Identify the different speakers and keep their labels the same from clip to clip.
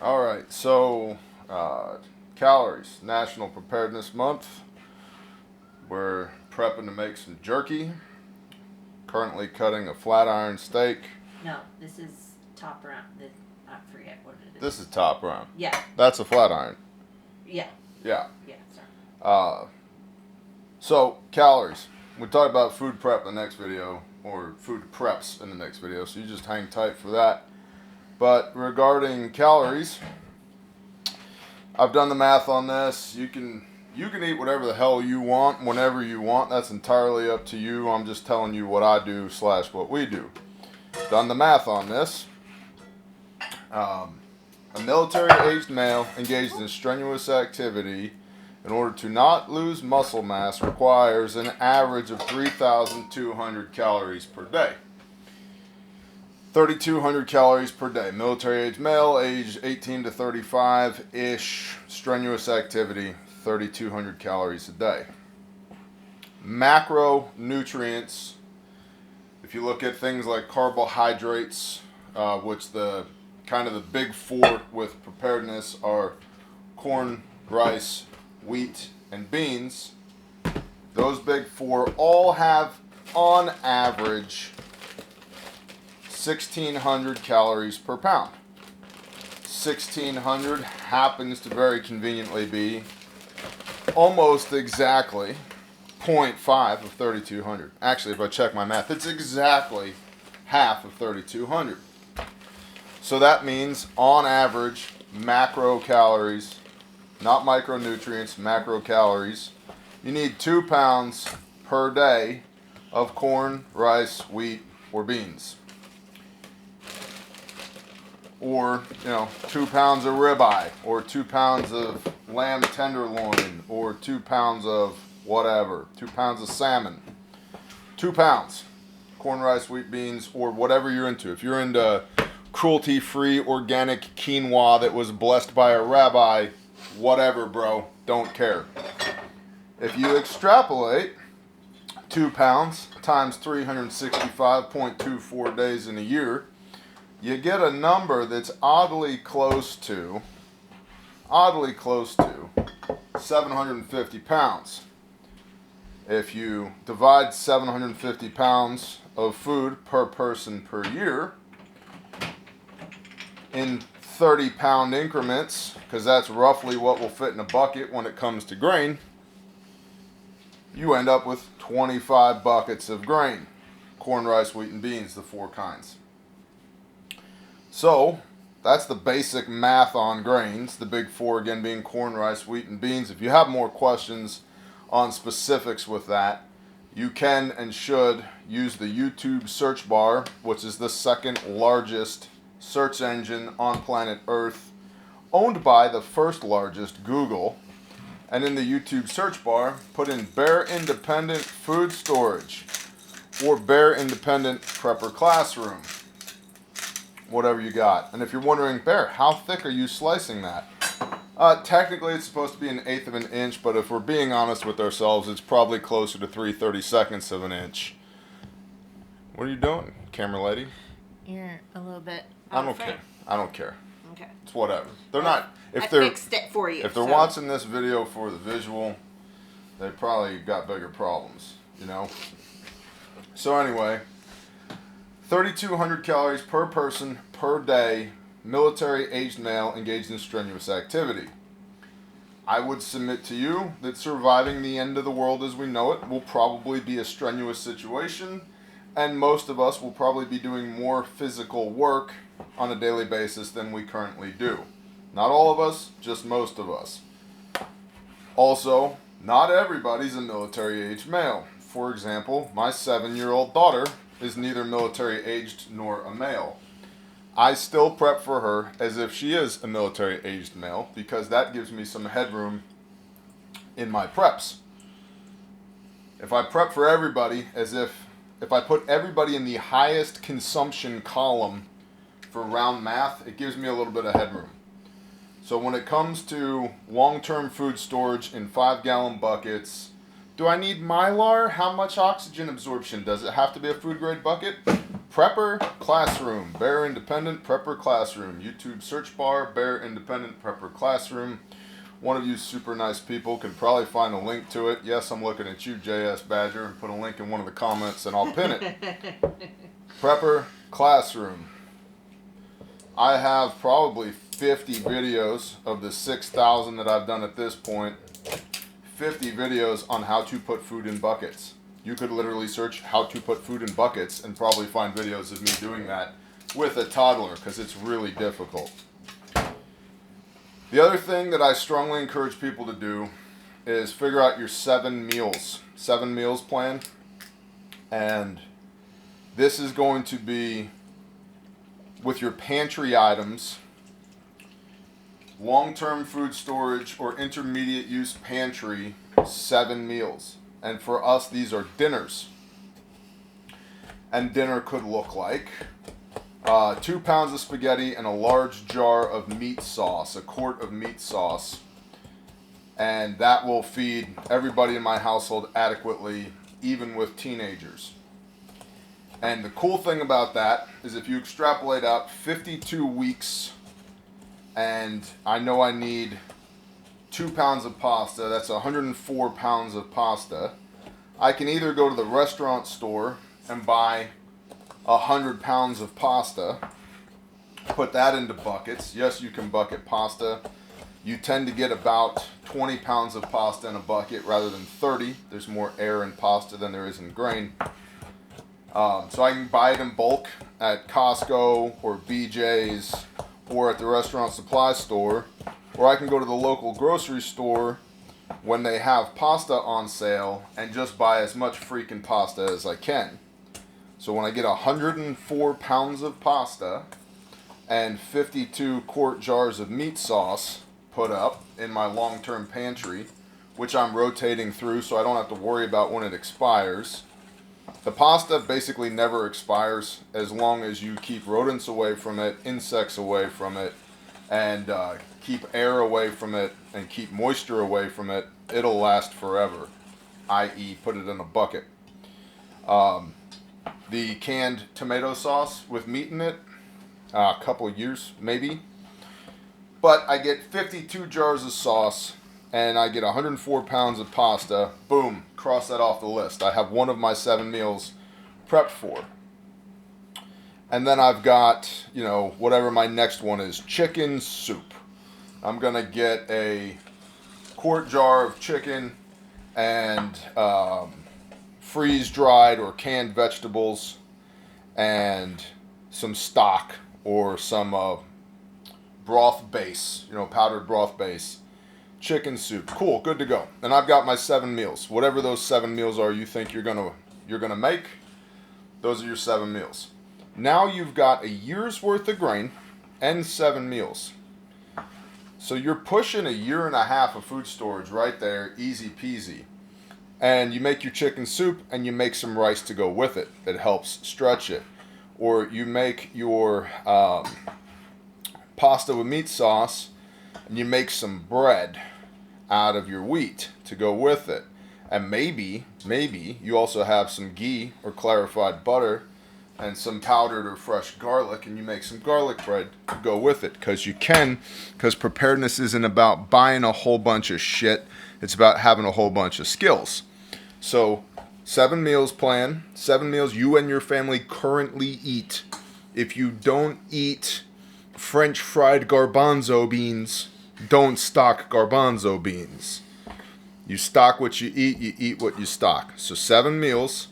Speaker 1: All right, so calories, National Preparedness Month. We're prepping to make some jerky. Currently cutting a flat iron steak.
Speaker 2: No, this is top round. I forget what it is.
Speaker 1: This is top round.
Speaker 2: Yeah.
Speaker 1: That's a flat iron.
Speaker 2: Yeah.
Speaker 1: Yeah.
Speaker 2: Yeah, sorry.
Speaker 1: So, calories. We'll talk about food prep in the next video, or food preps in the next video, so you just hang tight for that. But regarding calories, I've done the math on this. You can eat whatever the hell you want, whenever you want. That's entirely up to you. I'm just telling you what I do / what we do. Done the math on this. A military-aged male engaged in strenuous activity in order to not lose muscle mass requires an average of 3,200 calories per day. 3,200 calories per day. Military-aged male, age 18 to 35-ish, strenuous activity, 3,200 calories a day. Macronutrients, if you look at things like carbohydrates, which the kind of the big four with preparedness are corn, rice, wheat, and beans. Those big four all have, on average, 1,600 calories per pound. 1,600 happens to very conveniently be almost exactly 0.5 of 3,200. Actually, if I check my math, it's exactly half of 3,200. So that means, on average, macro calories, not micronutrients, macro calories, you need 2 pounds per day of corn, rice, wheat, or beans. Or, 2 pounds of ribeye, or 2 pounds of lamb tenderloin, or 2 pounds of whatever, 2 pounds of salmon. 2 pounds. Corn, rice, wheat, beans, or whatever you're into. If you're into cruelty-free organic quinoa that was blessed by a rabbi, whatever, bro, don't care. If you extrapolate 2 pounds times 365.24 days in a year, you get a number that's oddly close to 750 pounds. If you divide 750 pounds of food per person per year in 30-pound increments, because that's roughly what will fit in a bucket when it comes to grain, you end up with 25 buckets of grain. Corn, rice, wheat, and beans, the 4 kinds. So, that's the basic math on grains, the big 4 again being corn, rice, wheat, and beans. If you have more questions on specifics with that, you can and should use the YouTube search bar, which is the second largest search engine on planet Earth, owned by the first largest, Google. And in the YouTube search bar, put in Bear Independent Food Storage or Bear Independent Prepper Classroom. Whatever you got. And if you're wondering, Bear, how thick are you slicing that? Technically, it's supposed to be 1/8 of an inch, but if we're being honest with ourselves, it's probably closer to 3/32 of an inch. What are you doing, camera lady?
Speaker 2: You're a little bit.
Speaker 1: I don't care. I don't care.
Speaker 2: Okay.
Speaker 1: It's whatever. They're
Speaker 2: Well,
Speaker 1: not. If
Speaker 2: I
Speaker 1: they're
Speaker 2: fixed it for you.
Speaker 1: if they're watching this video for the visual, they probably got bigger problems, So anyway, 3,200 calories per person per day, military-aged male engaged in strenuous activity. I would submit to you that surviving the end of the world as we know it will probably be a strenuous situation, and most of us will probably be doing more physical work on a daily basis than we currently do. Not all of us, just most of us. Also, not everybody's a military-aged male. For example, my 7-year-old daughter is neither military-aged nor a male. I still prep for her as if she is a military-aged male because that gives me some headroom in my preps. If I prep for everybody as if I put everybody in the highest consumption column for round math, it gives me a little bit of headroom. So when it comes to long-term food storage in 5-gallon buckets, do I need Mylar? How much oxygen absorption? Does it have to be a food-grade bucket? Prepper Classroom, Bear Independent Prepper Classroom. YouTube search bar, Bear Independent Prepper Classroom. One of you super nice people can probably find a link to it. Yes, I'm looking at you, JS Badger. Put a link in one of the comments and I'll pin it. Prepper Classroom. I have probably 50 videos of the 6,000 that I've done at this point. 50 videos on how to put food in buckets. You could literally search how to put food in buckets and probably find videos of me doing that with a toddler because it's really difficult. The other thing that I strongly encourage people to do is figure out your 7 meals plan. And this is going to be with your pantry items, long-term food storage or intermediate use pantry, 7 meals. And for us, these are dinners. And dinner could look like 2 pounds of spaghetti and a large jar of meat sauce, a quart of meat sauce. And that will feed everybody in my household adequately, even with teenagers. And the cool thing about that is if you extrapolate out 52 weeks, and I know I need 2 pounds of pasta, that's 104 pounds of pasta. I can either go to the restaurant store and buy 100 pounds of pasta, put that into buckets. Yes, you can bucket pasta. You tend to get about 20 pounds of pasta in a bucket rather than 30. There's more air in pasta than there is in grain. So I can buy it in bulk at Costco or BJ's or at the restaurant supply store, or I can go to the local grocery store when they have pasta on sale and just buy as much freaking pasta as I can. So when I get 104 pounds of pasta and 52 quart jars of meat sauce put up in my long-term pantry, which I'm rotating through so I don't have to worry about when it expires. The pasta basically never expires as long as you keep rodents away from it, insects away from it, and keep air away from it and keep moisture away from it. It'll last forever, i.e. put it in a bucket. The canned tomato sauce with meat in it, a couple of years maybe. But I get 52 jars of sauce and I get 104 pounds of pasta. Boom, cross that off the list. I have one of my 7 meals prepped for. And then I've got, whatever my next one is, chicken soup. I'm going to get a quart jar of chicken and freeze-dried or canned vegetables and some stock or some broth base, powdered broth base. Chicken soup. Cool, good to go. And I've got my 7 meals. Whatever those 7 meals are you think you're gonna make, those are your 7 meals. Now you've got a year's worth of grain and 7 meals. So you're pushing a year and a half of food storage right there, easy peasy. And you make your chicken soup and you make some rice to go with it that helps stretch it. Or you make your pasta with meat sauce and you make some bread out of your wheat to go with it. And maybe you also have some ghee or clarified butter and some powdered or fresh garlic, and you make some garlic bread to go with it, because preparedness isn't about buying a whole bunch of shit. It's about having a whole bunch of skills. So 7 meals plan, 7 meals you and your family currently eat. If you don't eat French fried garbanzo beans, don't stock garbanzo beans. You stock what you eat what you stock. So 7 meals.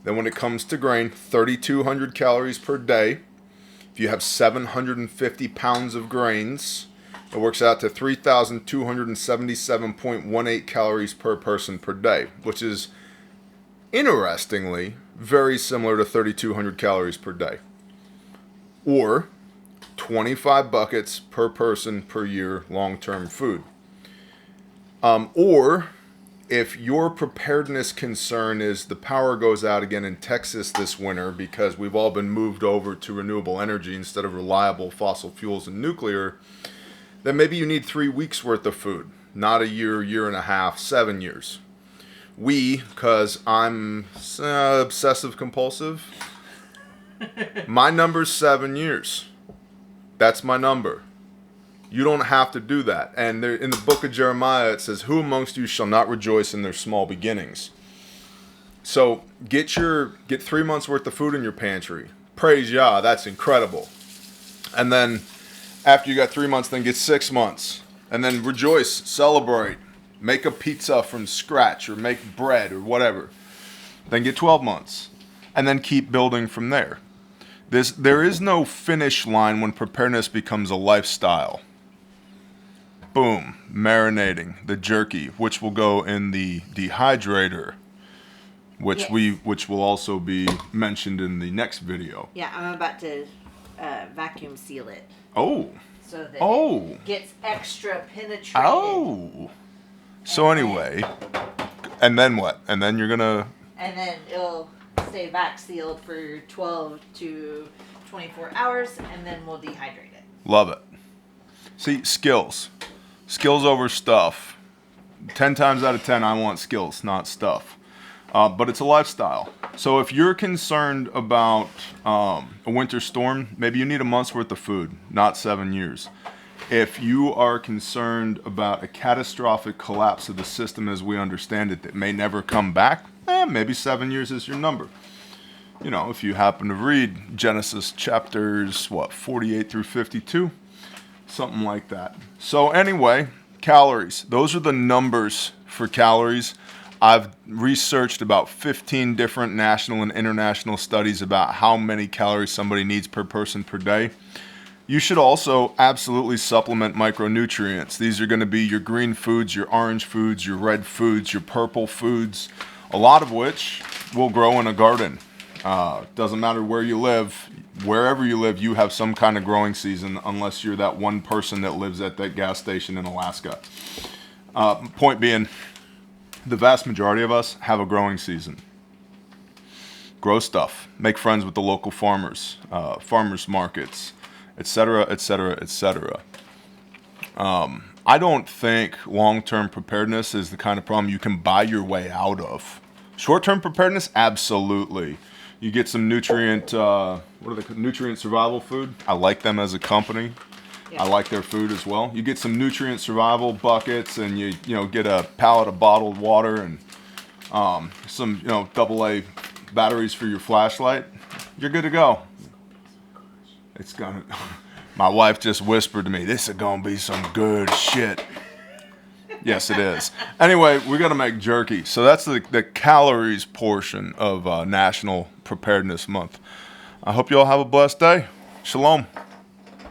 Speaker 1: Then when it comes to grain, 3,200 calories per day. If you have 750 pounds of grains, it works out to 3,277.18 calories per person per day, which is, interestingly, very similar to 3,200 calories per day. Or 25 buckets per person per year long-term food. Or if your preparedness concern is the power goes out again in Texas this winter because we've all been moved over to renewable energy instead of reliable fossil fuels and nuclear, then maybe you need 3 weeks worth of food, not a year, year and a half, 7 years. Because I'm obsessive compulsive, My number's 7 years. That's my number. You don't have to do that. And there, in the book of Jeremiah, it says, "Who amongst you shall not rejoice in their small beginnings?" So get 3 months worth of food in your pantry. Praise Yah, that's incredible. And then after you got 3 months, then get 6 months. And then rejoice, celebrate, make a pizza from scratch or make bread or whatever. Then get 12 months. And then keep building from there. There is no finish line when preparedness becomes a lifestyle. Boom, marinating, the jerky, which will go in the dehydrator, which will also be mentioned in the next video.
Speaker 2: Yeah, I'm about to vacuum seal it.
Speaker 1: Oh.
Speaker 2: So that it gets extra penetrated.
Speaker 1: Oh. So anyway, and then what? And then you're gonna.
Speaker 2: And then it'll stay vac sealed for 12 to 24 hours, and then we'll dehydrate it.
Speaker 1: Love it. See, skills over stuff. 10 times out of 10, I want skills, not stuff. But it's a lifestyle. So if you're concerned about a winter storm, maybe you need a month's worth of food, not 7 years. If you are concerned about a catastrophic collapse of the system as we understand it that may never come back, maybe 7 years is your number. You know, if you happen to read Genesis chapters, 48 through 52, something like that. So anyway, calories. Those are the numbers for calories. I've researched about 15 different national and international studies about how many calories somebody needs per person per day. You should also absolutely supplement micronutrients. These are going to be your green foods, your orange foods, your red foods, your purple foods, a lot of which will grow in a garden. Doesn't matter where you live. Wherever you live, you have some kind of growing season, unless you're that one person that lives at that gas station in Alaska. Point being, the vast majority of us have a growing season. Grow stuff. Make friends with the local farmers, farmers markets, etc., etc., etc. I don't think long-term preparedness is the kind of problem you can buy your way out of. Short-term preparedness, absolutely. You get some nutrient, nutrient survival food. I like them as a company. Yeah. I like their food as well. You get some nutrient survival buckets, and you get a pallet of bottled water and some AA batteries for your flashlight. You're good to go. It's gonna. My wife just whispered to me, "This is gonna be some good shit." Yes, it is. Anyway, we're going to make jerky. So that's the calories portion of National Preparedness Month. I hope you all have a blessed day. Shalom.